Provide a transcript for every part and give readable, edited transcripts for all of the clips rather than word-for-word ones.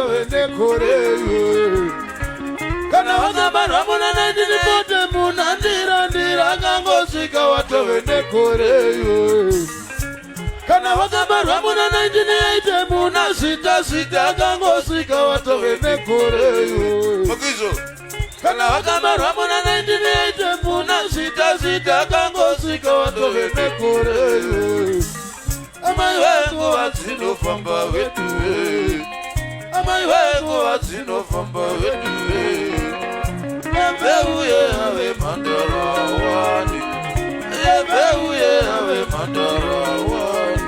watowende koreyo. Kana wakamba ramuna naindini pote munandira ndira kangosika watowende koreyo. Kana wakamba ramuna naindini yaite muna sita kangosika watowende koreyo. Makizo. Kana wakamba ramuna naindini yaite muna sita kangosika watowende koreyo. Amai wengu watinofamba wetuwe. Amai wengu watinofamba wetuwe. Yebeuye awe mandara wani. Yebeuye awe mandara wani.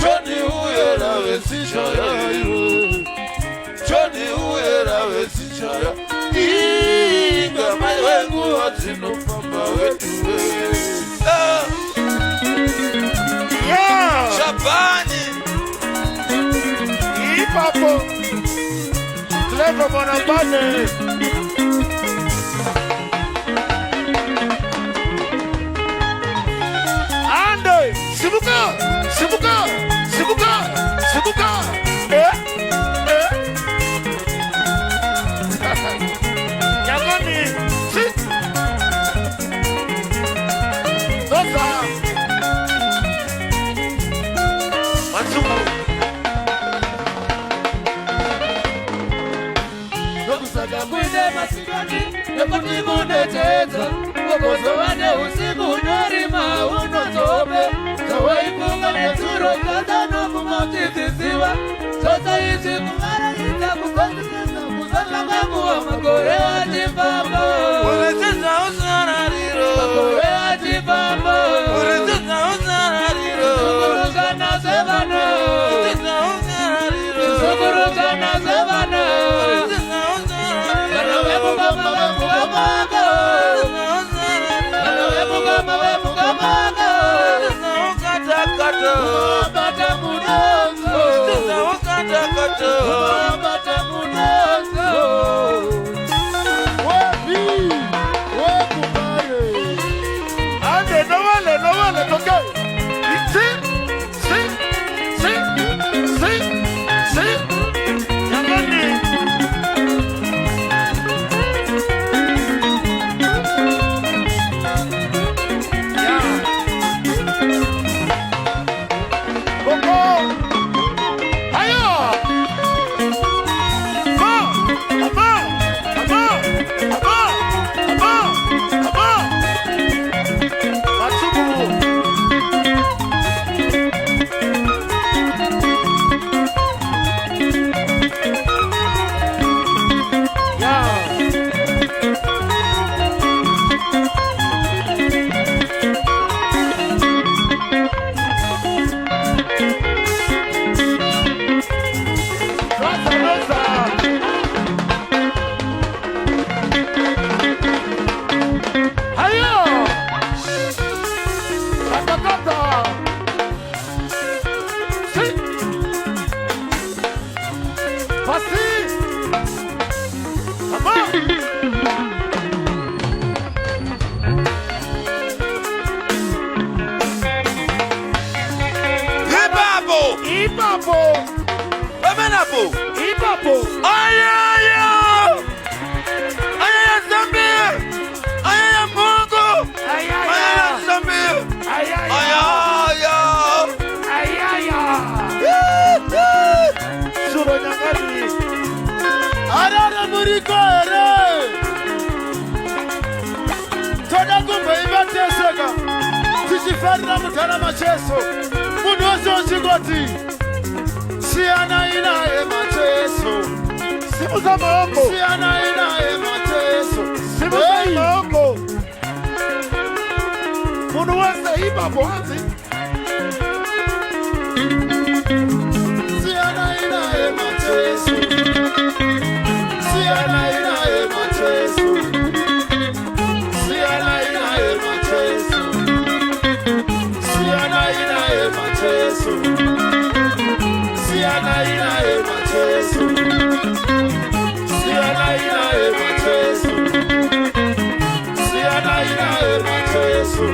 Choni uye lawe sishaya iwe. Choni uye lawe sishaya. Inga amai wengu watinofamba wetuwe. Shabani Ipapo Clever Monabane Ande Sibuka Yagoni Dosa Nokusaga mwinde masikani Yekuti munde teta Kokozo wane usiku Norima unotope Tawa ipunga mneturo Kata nomu mautitiziwa Sota isi kumara Ita kukondikisa Kuzala kamu wa makore atipambo Uleteza usarariro Makore atipambo Uleteza usarariro Sukurukana sevano Uleteza usarariro Sukurukana sevano Uleteza usarariro Kana wemuka maga Kana wemuka maga Uleteza ukatakata Bata mudozo Uleteza ukatakata Bata mudozo Wapi Wakubare Ande no vale toke Ipapo Ayaya Zambia Ayaya Mungu Ayaya Zambia Ayaya Suro nyangani Arara muriko ere Toda kumbe ibateseka Tishifarira mutana macheso Mundu wose usigoti Siana inae mateso Simu za maombo Siana inae mateso Simu za maombo Mundu wose ipapo hanzi Siana inae mateso Siana inae mateso Siana inae mateso Siana inae mateso Siana inae mateso Siana inae mateso Siana inae mateso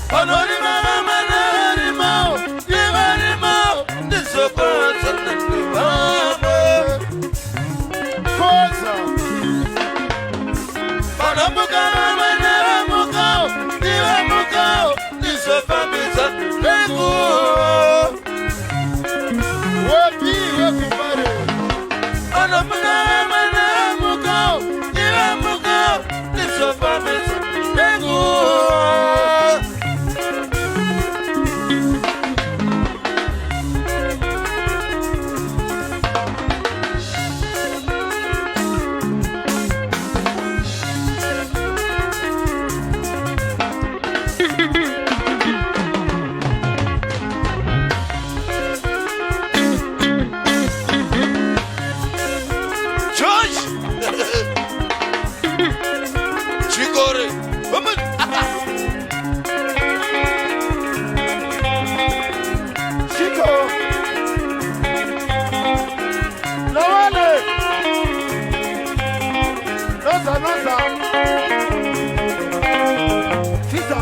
Panorima manarima, divarima, disokosa nandivame. Kosa. Panamuka manaramuka, divamuka, disofamisa pengu. Wapi wakubare. Panamuka manaramuka, divamuka, disofamisa pengu. Chigore, vamos. Chico. Lawale. Noza. Fisa.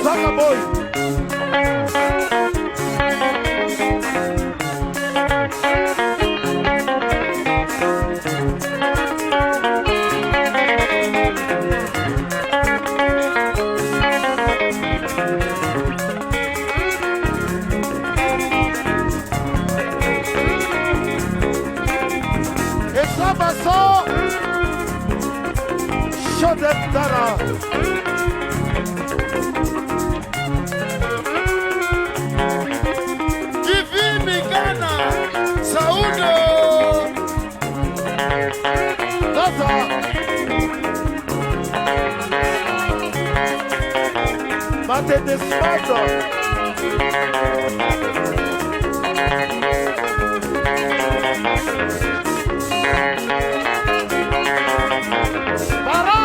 Saka boy. Esabaso. Shodetara. Divini Ghana. Saudo. Noza. Mate despato. Para.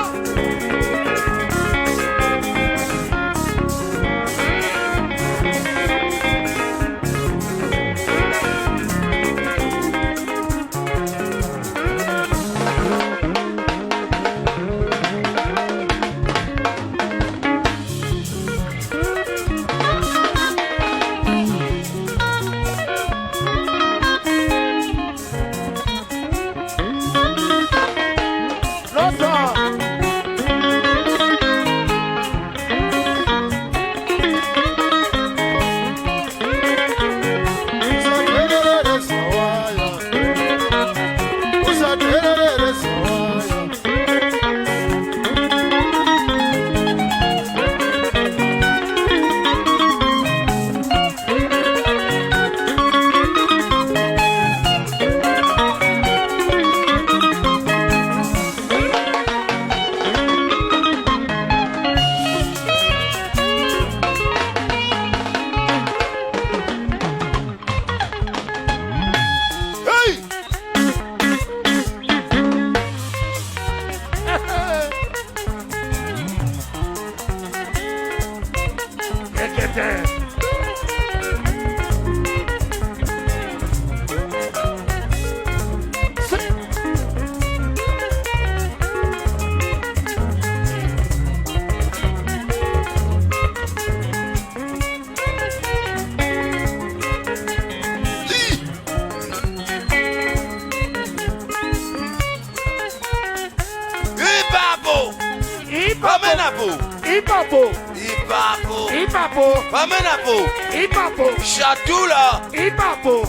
Ipapo. Pamenapo. Ipapo. Shatula. Ipapo.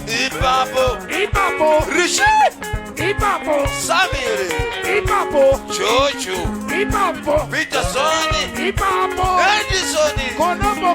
Rishi. Samiri. Chochu. Peter Soni. Edisoni. Konomo.